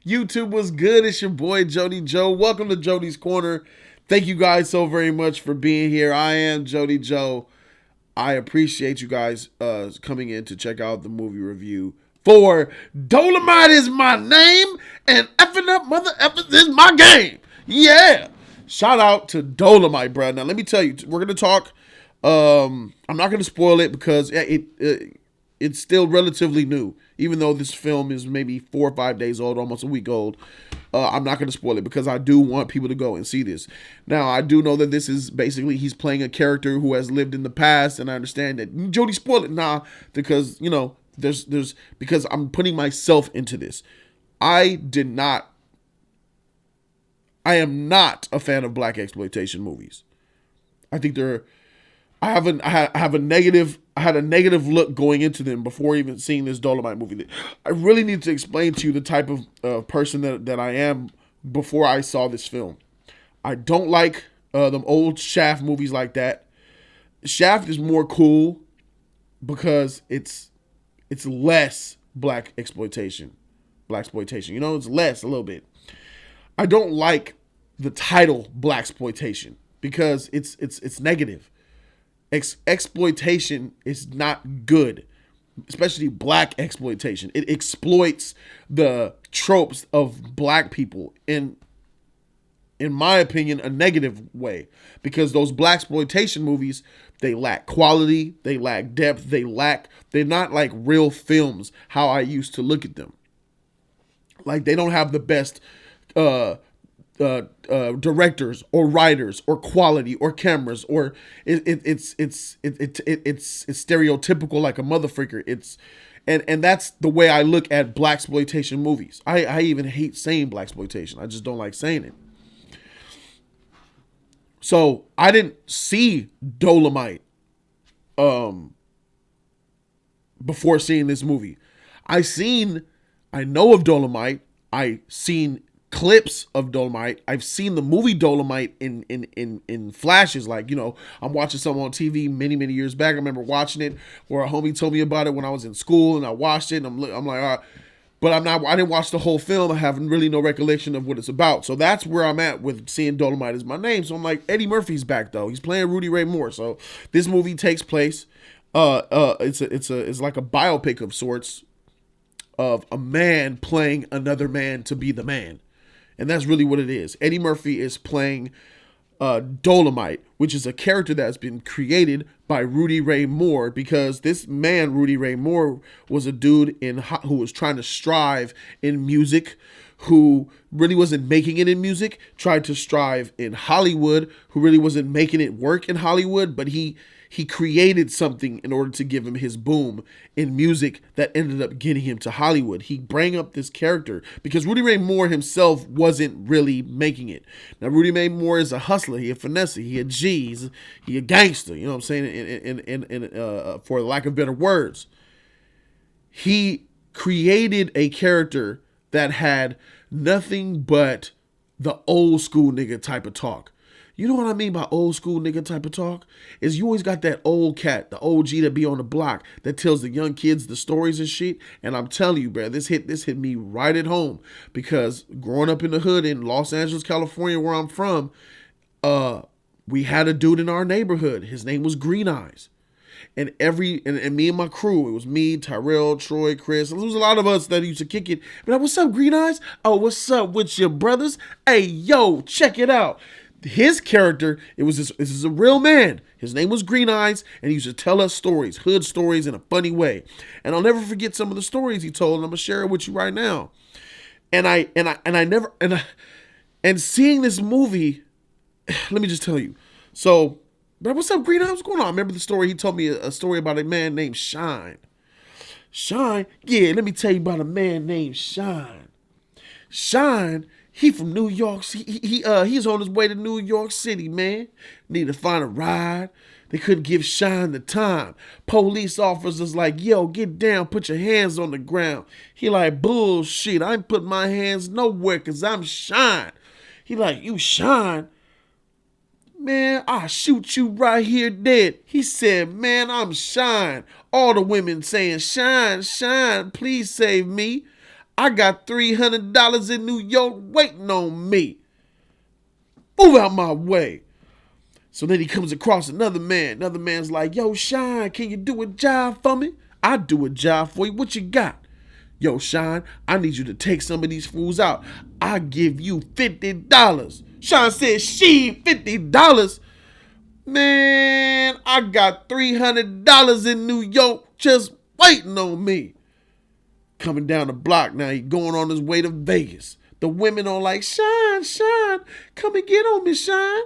YouTube was good. It's your boy Jody Joe. Welcome to Jody's Corner. Thank you guys so very much for being here. I am Jody Joe. I appreciate you guys coming in to check out the movie review for Dolomite is my name and effing up mother effing is my game. Yeah. Shout out to Dolomite, bro. Now let me tell you, we're gonna talk. I'm not gonna spoil it because it's still relatively new, even though this film is maybe 4 or 5 days old, almost a week old. I'm not going to spoil it because I do want people to go and see this. Now, I do know that this is basically he's playing a character who has lived in the past, and I understand that Jody spoiled it. Nah, because there's because I'm putting myself into this. I am not a fan of black exploitation movies. I think I had a negative look going into them before even seeing this Dolomite movie. I really need to explain to you the type of person that I am before I saw this film. I don't like them old Shaft movies like that. Shaft is more cool because it's less black exploitation. It's less a little bit. I don't like the title blaxploitation because it's negative. Exploitation is not good, especially black exploitation. It exploits the tropes of black people in my opinion, a negative way, because those blaxploitation movies, they lack quality, they lack depth, they're not like real films how I used to look at them. Like they don't have the best directors or writers or quality or cameras or it's stereotypical like a motherfucker. And that's the way I look at blaxploitation movies. I even hate saying blaxploitation. I just don't like saying it. So I didn't see Dolomite before seeing this movie. I know of Dolomite. I seen clips of Dolomite. I've seen the movie Dolomite in flashes. Like, I'm watching something on TV many years back. I remember watching it, or a homie told me about it when I was in school, and I watched it. And I'm like, all right, but I didn't watch the whole film. I have really no recollection of what it's about. So that's where I'm at with seeing Dolomite is my name. So I'm like, Eddie Murphy's back though. He's playing Rudy Ray Moore. So this movie takes place. It's like a biopic of sorts of a man playing another man to be the man. And that's really what it is. Eddie Murphy is playing Dolomite, which is a character that's been created by Rudy Ray Moore, because this man, Rudy Ray Moore, was a dude who was trying to strive in music, who really wasn't making it in music, tried to strive in Hollywood, who really wasn't making it work in Hollywood, but he created something in order to give him his boom in music that ended up getting him to Hollywood. He bring up this character because Rudy Ray Moore himself wasn't really making it. Now, Rudy Ray Moore is a hustler. He a finesse. He a G. He a gangster. You know what I'm saying? For lack of better words. He created a character that had nothing but the old school nigga type of talk. You know what I mean by old school nigga type of talk? Is you always got that old cat, the OG that be on the block that tells the young kids the stories and shit. And I'm telling you, bro, this hit me right at home, because growing up in the hood in Los Angeles, California, where I'm from, we had a dude in our neighborhood. His name was Green Eyes. And me and my crew, it was me, Tyrell, Troy, Chris. There was a lot of us that used to kick it. But like, what's up, Green Eyes? Oh, what's up with your brothers? Hey, yo, check it out. His character, this is a real man. His name was Green Eyes, and he used to tell us stories, hood stories, in a funny way. And I'll never forget some of the stories he told, and I'm gonna share it with you right now. And seeing this movie, let me just tell you. So, but what's up, Green Eyes? What's going on? I remember the story. He told me a story about a man named Shine. Shine? Yeah, let me tell you about a man named Shine. Shine, he from New York. He's on his way to New York City, man. Need to find a ride. They couldn't give Shine the time. Police officers like, yo, get down, put your hands on the ground. He like, bullshit, I ain't putting my hands nowhere because I'm Shine. He like, you Shine? Man, I'll shoot you right here dead. He said, man, I'm Shine. All the women saying, Shine, Shine, please save me. I got $300 in New York waiting on me. Move out my way. So then he comes across another man. Another man's like, yo, Shine, can you do a job for me? I do a job for you. What you got? Yo, Shine, I need you to take some of these fools out. I give you $50. Shine said, she $50. Man, I got $300 in New York just waiting on me. Coming down the block now, he going on his way to Vegas. The women are like, Shine, Shine, come and get on me, Shine.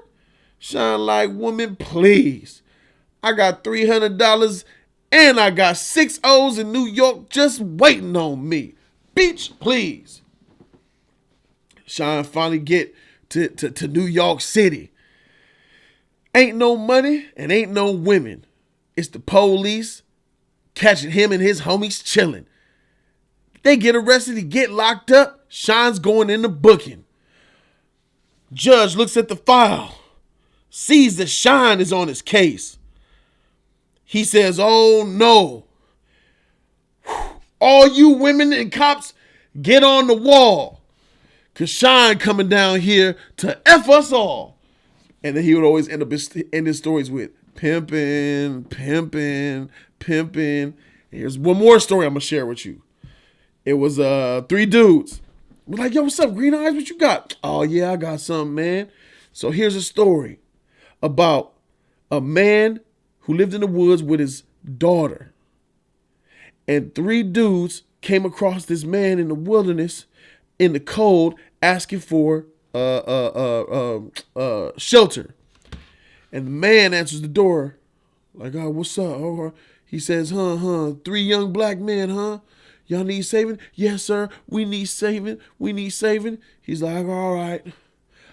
Shine like, woman, please. I got $300 and I got 6 O's in New York just waiting on me. Bitch, please. Shine finally get to New York City. Ain't no money and ain't no women. It's the police catching him and his homies chilling. They get arrested, he get locked up. Shine's going in the booking. Judge looks at the file, sees that Shine is on his case. He says, oh no. All you women and cops, get on the wall. Cause Shine coming down here to F us all. And then he would always end his stories with pimping, pimping, pimping. Here's one more story I'm gonna share with you. It was 3 dudes. We're like, yo, what's up, Green Eyes? What you got? Oh yeah, I got something, man. So here's a story about a man who lived in the woods with his daughter. And 3 dudes came across this man in the wilderness, in the cold, asking for shelter. And the man answers the door, like, oh, what's up? Oh, he says, 3 young black men, huh? Y'all need saving? Yes, sir. We need saving. We need saving. He's like, all right.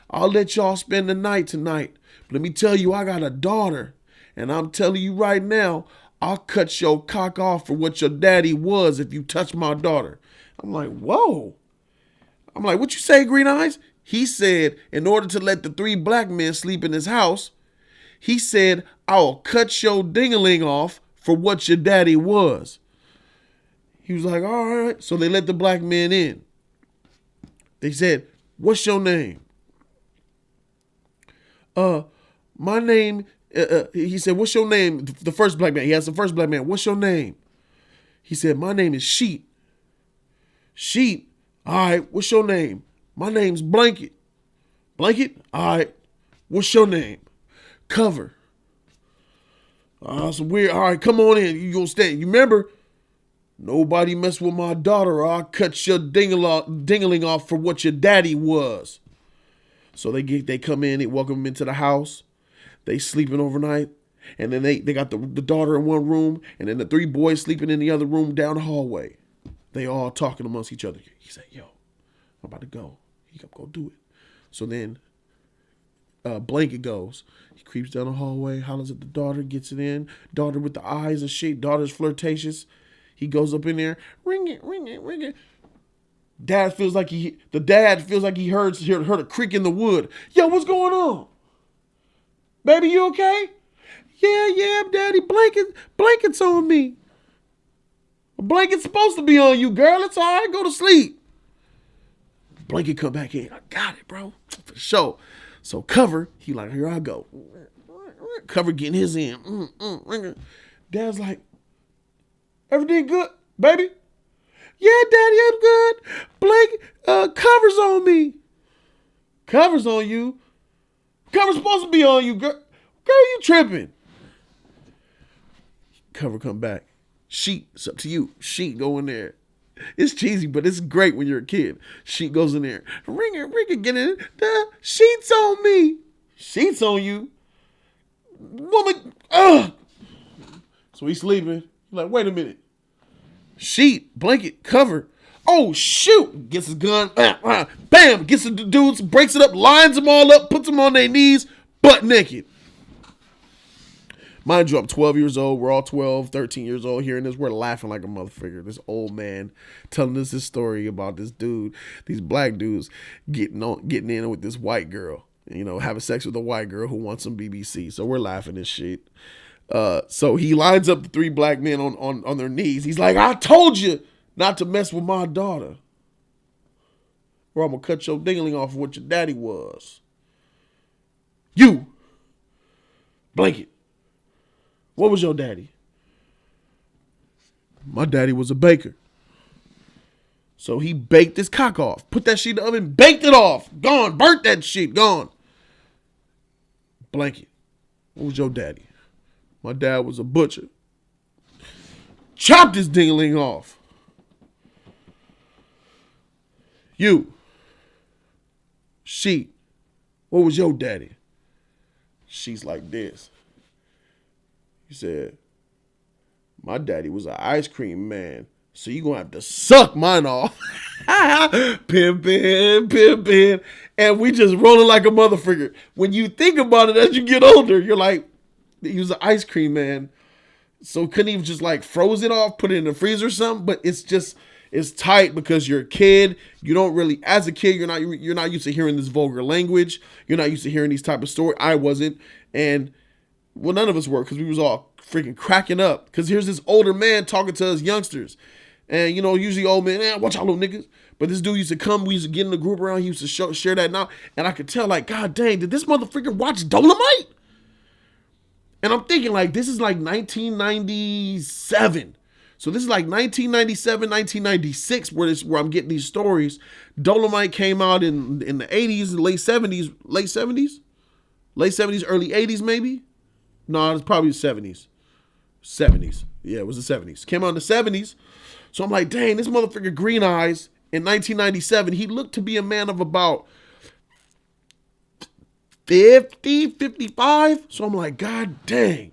I'll let y'all spend the night tonight. But let me tell you, I got a daughter. And I'm telling you right now, I'll cut your cock off for what your daddy was if you touch my daughter. I'm like, whoa. I'm like, what you say, Green Eyes? He said, in order to let the 3 black men sleep in his house, he said, I'll cut your ding-a-ling off for what your daddy was. He was like, all right. So they let the black men in. They said, what's your name? My name, he said, what's your name? The first black man. He asked the first black man, what's your name? He said, my name is Sheep. Sheep? All right, what's your name? My name's Blanket. Blanket? All right, what's your name? Cover. Some weird. All right, come on in. You gonna stay. You remember? Nobody mess with my daughter or I'll cut your ding-a-ling off for what your daddy was. So they come in, they welcome him into the house. They sleeping overnight. And then they got the daughter in one room and then the 3 boys sleeping in the other room down the hallway. They all talking amongst each other. He said, yo, I'm about to go. He gotta go do it. So then Blanket goes. He creeps down the hallway, hollers at the daughter, gets it in. Daughter with the eyes and shit. Daughter's flirtatious. He goes up in there, ring it, ring it, ring it. Dad feels like he heard a creak in the wood. Yo, what's going on? Baby, you okay? Yeah, Daddy. Blanket's on me. A blanket's supposed to be on you, girl. It's all right. Go to sleep. Blanket come back in. I got it, bro. For sure. So Cover, he like, here I go. Cover getting his in. Dad's like, everything good, baby? Yeah, Daddy, I'm good. Cover's on me. Cover's on you? Cover's supposed to be on you, girl. Girl, you tripping. Cover come back. Sheet, it's up to you. Sheet, go in there. It's cheesy, but it's great when you're a kid. Sheet goes in there. Ring it, get in. The sheet's on me. Sheet's on you. Woman, ugh. So he's sleeping. He's like, wait a minute. Sheet, blanket, cover. Oh, shoot. Gets his gun. Bam. Gets the dudes, breaks it up, lines them all up, puts them on their knees, butt naked. Mind you, I'm 12 years old. We're all 12, 13 years old hearing this. We're laughing like a motherfucker. This old man telling us this story about this dude, these black dudes getting in with this white girl. You know, having sex with a white girl who wants some BBC. So we're laughing and shit. So he lines up the 3 black men on their knees. He's like, I told you not to mess with my daughter. or I'm gonna cut your dingling off of what your daddy was. You, Blanket. What was your daddy? My daddy was a baker. So he baked his cock off. Put that shit in the oven, baked it off. Gone. Burnt that shit. Gone. Blanket. What was your daddy? My dad was a butcher. Chopped his dingling off. You. She. What was your daddy? She's like this. He said, my daddy was an ice cream man, so you gonna have to suck mine off. Pimpin'. And we just rolling like a motherfucker. When you think about it as you get older, you're like, he was an ice cream man. So couldn't even just like froze it off, put it in the freezer or something. But it's tight because you're a kid. You don't really, as a kid, you're not used to hearing this vulgar language. You're not used to hearing these type of stories. I wasn't. And well, none of us were, because we was all freaking cracking up. Because here's this older man talking to us youngsters. And, you know, usually old man, watch out, little niggas. But this dude used to come, we used to get in the group around, he used to share that now. And I could tell, like, God dang, did this motherfucker watch Dolomite? And I'm thinking, like, this is like 1997. So this is like 1997, 1996, where I'm getting these stories. Dolomite came out in the 80s, late 70s, early 80s maybe? No, it's probably the 70s. 70s. Yeah, it was the 70s. Came out in the 70s. So I'm like, dang, this motherfucker Green Eyes in 1997, he looked to be a man of about 50, 55. So I'm like, God dang.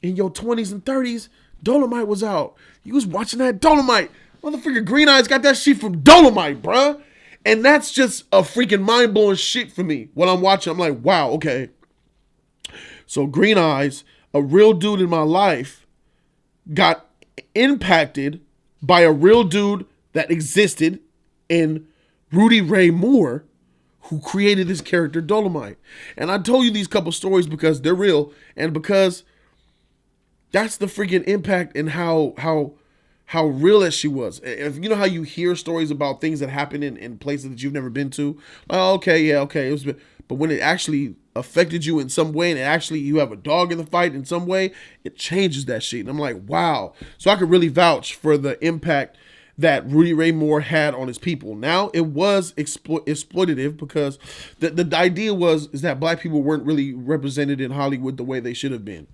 In your 20s and 30s, Dolomite was out. You was watching that Dolomite. Motherfucker Green Eyes got that shit from Dolomite, bruh. And that's just a freaking mind-blowing shit for me. When I'm watching, I'm like, wow, okay. So Green Eyes, a real dude in my life, got impacted by a real dude that existed in Rudy Ray Moore, who created this character Dolomite. And I told you these couple stories because they're real, and because that's the freaking impact and how real that she was. If you know how you hear stories about things that happen in places that you've never been to, like, oh, okay, it was, but when it actually affected you in some way, and actually you have a dog in the fight in some way, it changes that shit. And I'm like, wow. So I could really vouch for the impact that Rudy Ray Moore had on his people. Now, it was exploitative because the idea is that black people weren't really represented in Hollywood the way they should have been.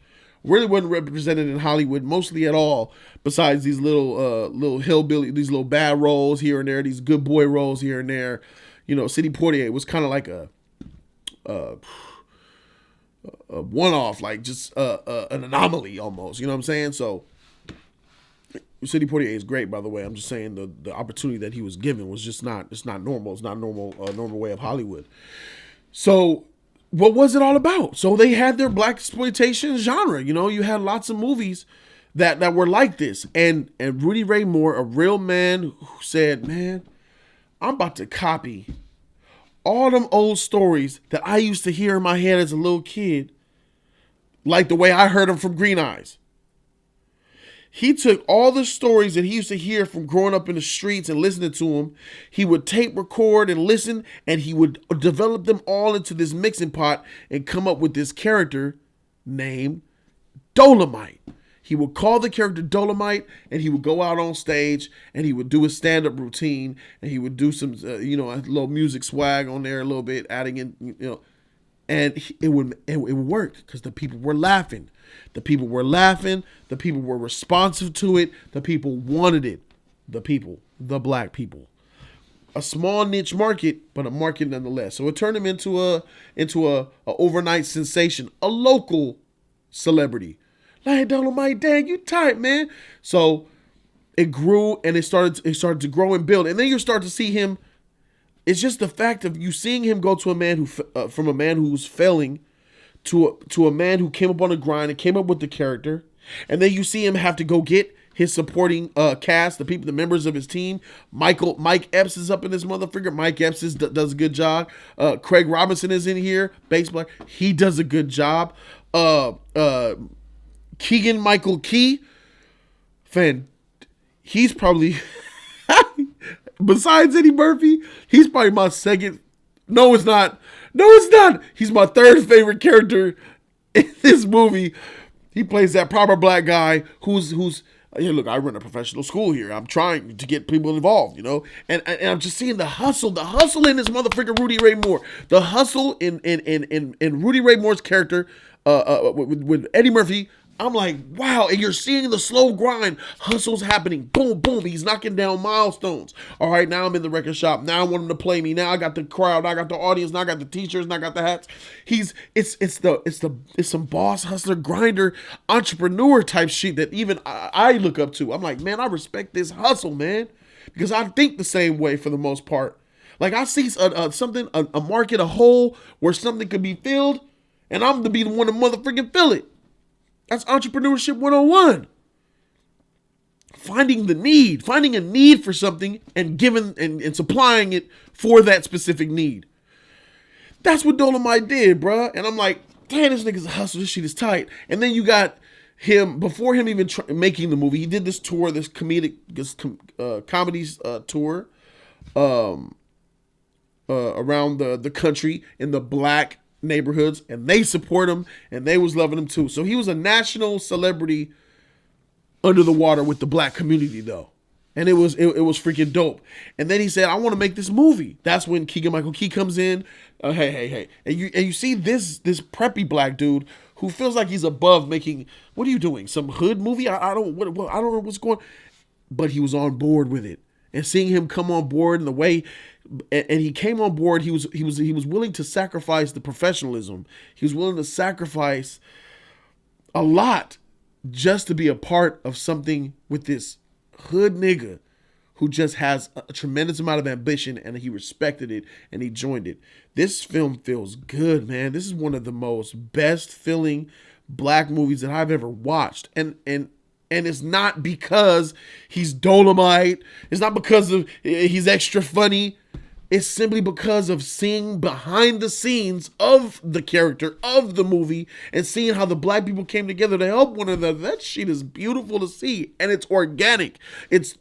Really wasn't represented in Hollywood mostly at all, besides these little hillbilly, these little bad roles here and there, these good boy roles here and there. You know, Sidney Poitier was kind of like a one-off, like just an anomaly almost. You know what I'm saying? So Sidney Poitier is great, by the way. I'm just saying the opportunity that he was given was just not. It's not normal. It's not normal way of Hollywood. So what was it all about? So they had their blaxploitation genre. You know, you had lots of movies that were like this. And Rudy Ray Moore, a real man who said, man, I'm about to copy all them old stories that I used to hear in my head as a little kid, like the way I heard them from Green Eyes. He took all the stories that he used to hear from growing up in the streets and listening to them. He would tape record and listen, and he would develop them all into this mixing pot and come up with this character named Dolomite. He would call the character Dolomite, and he would go out on stage, and he would do a stand-up routine, and he would do some, a little music swag on there a little bit, adding in, and it would work because the people were laughing. The people were laughing. The people were responsive to it. The people wanted it. The people, the black people. A small niche market, but a market nonetheless. So it turned him into a overnight sensation, a local celebrity. Like, Dolomite, dang, you tight, man. So it grew, and it started to grow and build. And then you start to see him. It's just the fact of you seeing him go to a man from a man who was failing to a man who came up on the grind and came up with the character. And then you see him have to go get his supporting cast, the members of his team. Mike Epps is up in this motherfucker. Mike Epps does a good job. Craig Robinson is in here, bass player. He does a good job. Keegan Michael Key, he's probably besides Eddie Murphy, he's probably my second. No, it's not. No, it's not. He's my third favorite character in this movie. He plays that proper black guy who's. Hey, look, I run a professional school here. I'm trying to get people involved, and I'm just seeing the hustle in this motherfucker Rudy Ray Moore, the hustle in Rudy Ray Moore's character, with Eddie Murphy. I'm like, wow, and you're seeing the slow grind. Hustle's happening. Boom, boom. He's knocking down milestones. All right, now I'm in the record shop. Now I want him to play me. Now I got the crowd. Now I got the audience. Now I got the t-shirts. Now I got the hats. It's some boss, hustler, grinder, entrepreneur type shit that even I look up to. I'm like, man, I respect this hustle, man, because I think the same way for the most part. Like I see a market, a hole where something could be filled, and I'm to be the one to motherfucking fill it. That's entrepreneurship 101. Finding a need for something and giving and supplying it for that specific need. That's what Dolomite did, bruh. And I'm like, damn, this nigga's a hustler. This shit is tight. And then you got him, before him even making the movie, he did this tour, this comedies tour around the country in the black neighborhoods, and they support him, and they was loving him too. So he was a national celebrity under the water with the black community, though, and it was freaking dope. And then he said, I want to make this movie. That's when Keegan-Michael Key comes in. Hey, and you see this preppy black dude who feels like he's above making, what are you doing, some hood movie? I don't know what's going, but he was on board with it. And seeing him come on board in the way, and he came on board, he was willing to sacrifice the professionalism. He was willing to sacrifice a lot just to be a part of something with this hood nigga who just has a tremendous amount of ambition, and he respected it and he joined it. This film feels good, man. This is one of the most best feeling black movies that I've ever watched. And it's not because he's Dolomite. It's not because of he's extra funny. It's simply because of seeing behind the scenes of the character of the movie and seeing how the black people came together to help one another. That shit is beautiful to see, and it's organic. It's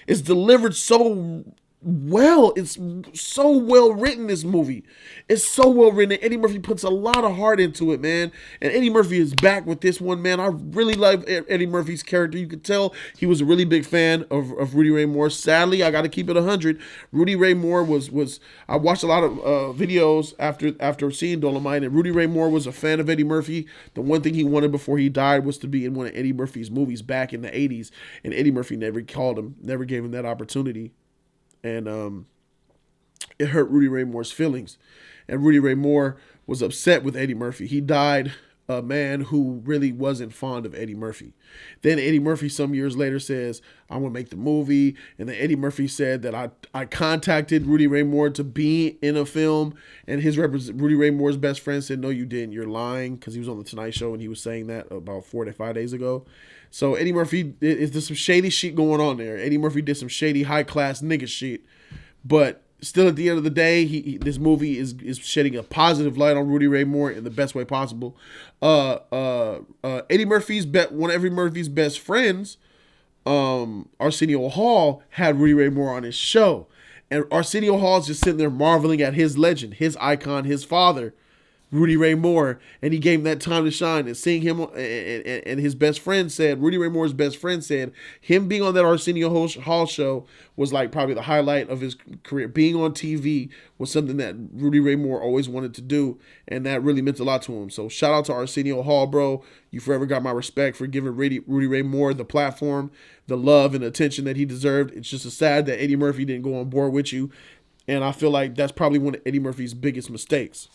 delivered so well. It's so well written, this movie. It's so well written. And Eddie Murphy puts a lot of heart into it, man. And Eddie Murphy is back with this one, man. I really love Eddie Murphy's character. You could tell he was a really big fan of Rudy Ray Moore. Sadly, I got to keep it 100. Rudy Ray Moore was I watched a lot of videos after seeing Dolomite, and Rudy Ray Moore was a fan of Eddie Murphy. The one thing he wanted before he died was to be in one of Eddie Murphy's movies back in the 80s, and Eddie Murphy never called him, never gave him that opportunity. And it hurt Rudy Ray Moore's feelings. And Rudy Ray Moore was upset with Eddie Murphy. He died a man who really wasn't fond of Eddie Murphy. Then Eddie Murphy some years later says, I want to make the movie. And then Eddie Murphy said that I contacted Rudy Ray Moore to be in a film. And Rudy Ray Moore's best friend said, no, you didn't. You're lying. Because he was on the Tonight Show and he was saying that about 4 to 5 days ago. So Eddie Murphy, there's some shady shit going on there. Eddie Murphy did some shady high-class nigga shit. But still, at the end of the day, this movie is shedding a positive light on Rudy Ray Moore in the best way possible. Eddie Murphy's one of Eddie Murphy's best friends, Arsenio Hall, had Rudy Ray Moore on his show. And Arsenio Hall is just sitting there marveling at his legend, his icon, his father, Rudy Ray Moore, and he gave him that time to shine. And seeing him, and his best friend said, Rudy Ray Moore's best friend said, him being on that Arsenio Hall show was like probably the highlight of his career. Being on TV was something that Rudy Ray Moore always wanted to do, and that really meant a lot to him. So shout out to Arsenio Hall, bro. You forever got my respect for giving Rudy Ray Moore the platform, the love and attention that he deserved. It's just sad that Eddie Murphy didn't go on board with you, and I feel like that's probably one of Eddie Murphy's biggest mistakes.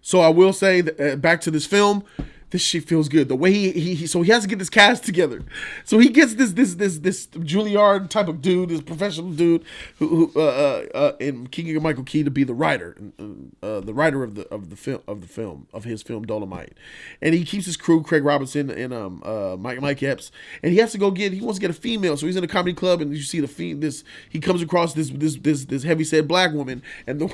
So I will say that back to this film, this shit feels good. The way he has to get this cast together. So he gets this Juilliard type of dude, this professional dude who and Keegan-Michael Key to be the writer, the writer of his film Dolomite, and he keeps his crew, Craig Robinson and Mike Epps, and he has to he wants to get a female, so he's in a comedy club, and you see he comes across this heavyset black woman, and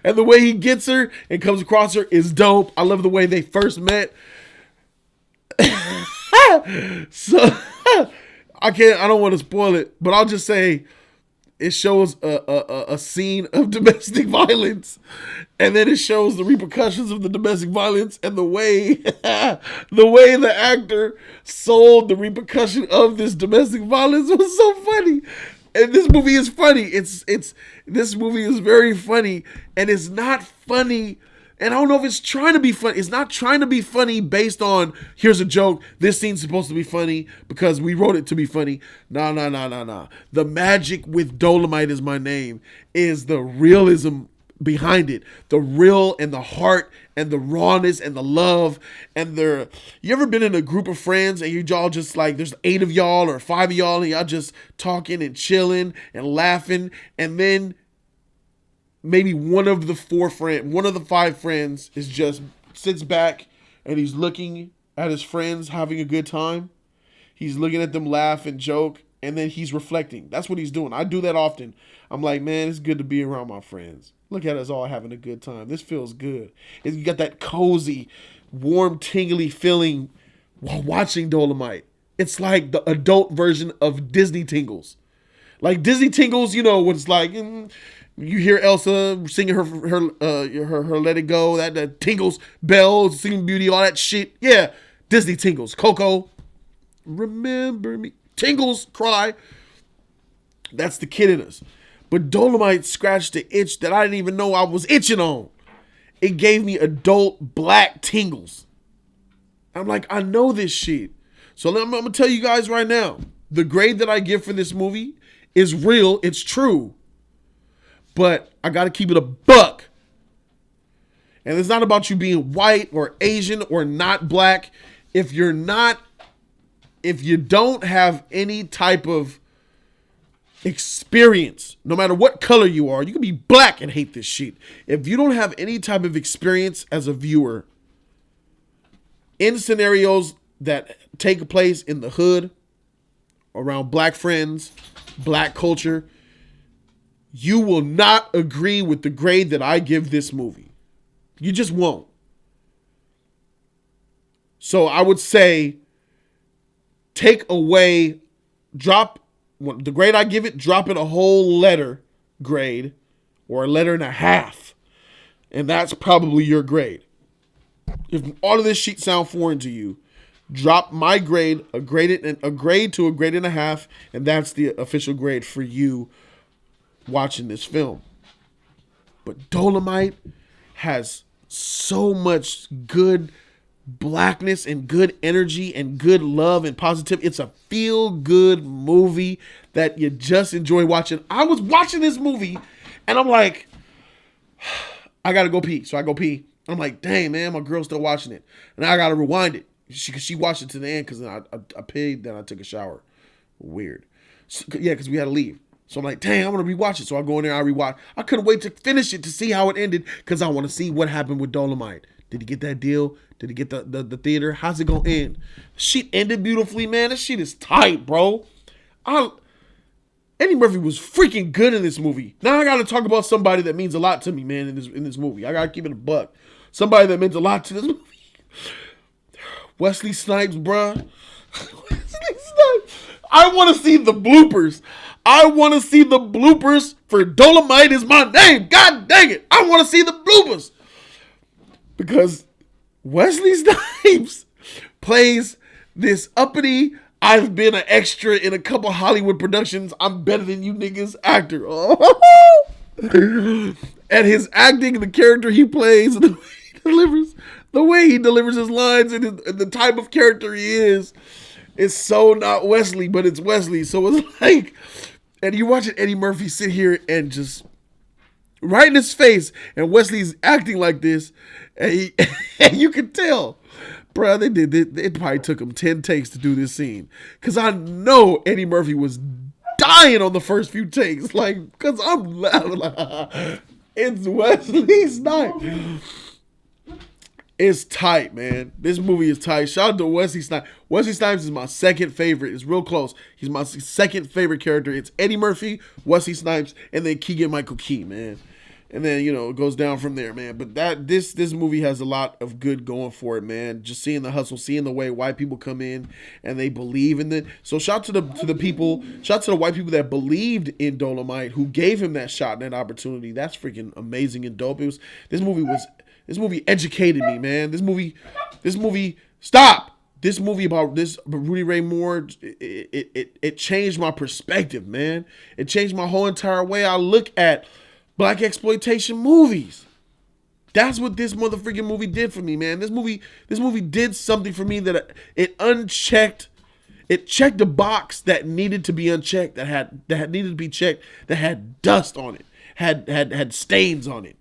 the way he gets her and comes across her is dope. I love the way they first met. So I don't want to spoil it, but I'll just say it shows a scene of domestic violence, and then it shows the repercussions of the domestic violence, and the way the actor sold the repercussion of this domestic violence was so funny. And this movie is funny. This movie is very funny, and it's not funny. And I don't know if it's trying to be funny. It's not trying to be funny based on, here's a joke, this scene's supposed to be funny because we wrote it to be funny. No. The magic with Dolomite Is My Name is the realism behind it. The real and the heart and the rawness and the love. And you ever been in a group of friends and y'all just like, there's 8 of y'all or 5 of y'all and y'all just talking and chilling and laughing, and then maybe one of the 5 friends is just sits back and he's looking at his friends having a good time. He's looking at them laugh and joke, and then he's reflecting. That's what he's doing. I do that often. I'm like, man, it's good to be around my friends. Look at us all having a good time. This feels good. You got that cozy, warm, tingly feeling while watching Dolomite. It's like the adult version of Disney Tingles. Like Disney Tingles, you know what it's like. You hear Elsa singing her Let It Go, that Tingles, bells, singing Beauty, all that shit. Yeah, Disney Tingles. Coco, remember me. Tingles, cry. That's the kid in us. But Dolomite scratched the itch that I didn't even know I was itching on. It gave me adult black tingles. I'm like, I know this shit. So I'm going to tell you guys right now, the grade that I give for this movie is real. It's true. But I got to keep it a buck. And it's not about you being white or Asian or not black. If you don't have any type of experience, no matter what color you are, you can be black and hate this shit. If you don't have any type of experience as a viewer in scenarios that take place in the hood, around black friends, black culture, you will not agree with the grade that I give this movie. You just won't. So I would say take away, drop the grade I give it, drop it a whole letter grade or a letter and a half. And that's probably your grade. If all of this shit sound foreign to you, drop my grade, a grade to a grade and a half, and that's the official grade for you watching this film. But Dolomite has so much good blackness and good energy and good love and positivity. It's a feel-good movie that you just enjoy watching. I was watching this movie and I'm like, I gotta go pee. So I go pee. I'm like, dang, man, my girl's still watching it. And I gotta rewind it. She watched it to the end because I peed, then I took a shower. Weird. So, yeah, because we had to leave. So I'm like, dang, I want to rewatch it. So I go in there, I rewatch. I couldn't wait to finish it to see how it ended because I want to see what happened with Dolomite. Did he get that deal? Did he get the theater? How's it going to end? Shit ended beautifully, man. This shit is tight, bro. Eddie Murphy was freaking good in this movie. Now I got to talk about somebody that means a lot to me, man, in this movie. I got to keep it a buck. Somebody that means a lot to this movie. Wesley Snipes, bruh. Wesley Snipes. I want to see the bloopers. I want to see the bloopers for Dolomite Is My Name. God dang it. I want to see the bloopers. Because Wesley Snipes plays this uppity, I've been an extra in a couple Hollywood productions, I'm better than you niggas actor. And his acting, the character he plays, and the way he delivers his lines and the type of character he is so not Wesley, but it's Wesley. So it's like, and you watching Eddie Murphy sit here and just right in his face, and Wesley's acting like this, and you can tell, bro, it probably took him 10 takes to do this scene. Because I know Eddie Murphy was dying on the first few takes, like, because I'm laughing, like, it's Wesley Snipes. It's tight, man. This movie is tight. Shout out to Wesley Snipes. Wesley Snipes is my second favorite. It's real close. He's my second favorite character. It's Eddie Murphy, Wesley Snipes, and then Keegan-Michael Key, man. And then, you know, it goes down from there, man. But this movie has a lot of good going for it, man. Just seeing the hustle, seeing the way white people come in and they believe in it. So shout to the people, shout to the white people that believed in Dolomite, who gave him that shot and that opportunity. That's freaking amazing and dope. This movie educated me, man. This movie stop. This movie about this Rudy Ray Moore, it changed my perspective, man. It changed my whole entire way I look at black exploitation movies. That's what this motherfucking movie did for me, man. This movie did something for me that it unchecked. It checked the box that needed to be unchecked, that needed to be checked, that had dust on it, had stains on it.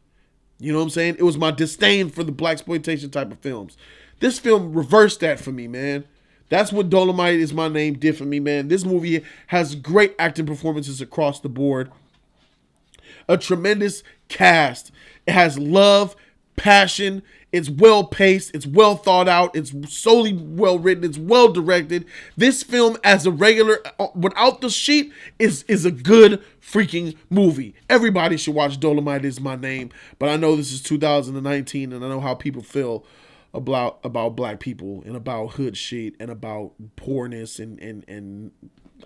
You know what I'm saying? It was my disdain for the blaxploitation type of films. This film reversed that for me, man. That's what Dolomite Is My Name did for me, man. This movie has great acting performances across the board. A tremendous cast. It has love, passion. It's well paced. It's well thought out. It's solely well written. It's well directed. This film, as a regular, without the sheet, is a good freaking movie. Everybody should watch Dolomite Is My Name. But I know this is 2019, and I know how people feel about black people and about hood shit and about poorness and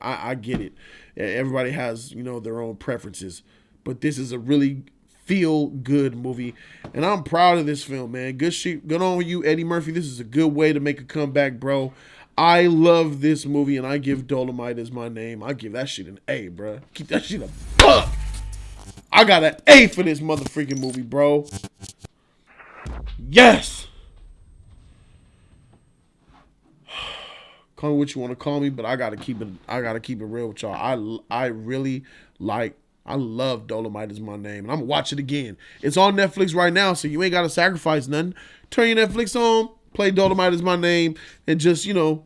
I get it. Everybody has, you know, their own preferences. But this is a really feel-good movie. And I'm proud of this film, man. Good shit. Good on you, Eddie Murphy. This is a good way to make a comeback, bro. I love this movie, and I give Dolomite Is My Name. I give that shit an A, bro. Keep that shit a buck. I got an A for this motherfucking movie, bro. Yes. Call me what you want to call me, but I gotta keep it real with y'all. I really like. I love Dolomite Is My Name, and I'm gonna watch it again. It's on Netflix right now, so you ain't gotta sacrifice nothing. Turn your Netflix on, play Dolomite Is My Name, and just, you know,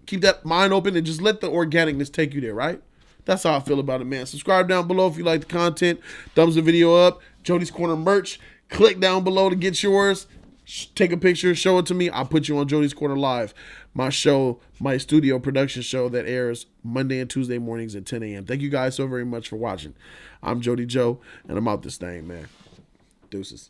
keep that mind open and just let the organicness take you there, right? That's how I feel about it, man. Subscribe down below if you like the content. Thumbs the video up. Jody's Corner merch. Click down below to get yours. Take a picture, show it to me. I'll put you on Jody's Corner Live, my show, my studio production show that airs Monday and Tuesday mornings at 10 a.m. Thank you guys so very much for watching. I'm Jody Joe, and I'm out this thing, man. Deuces.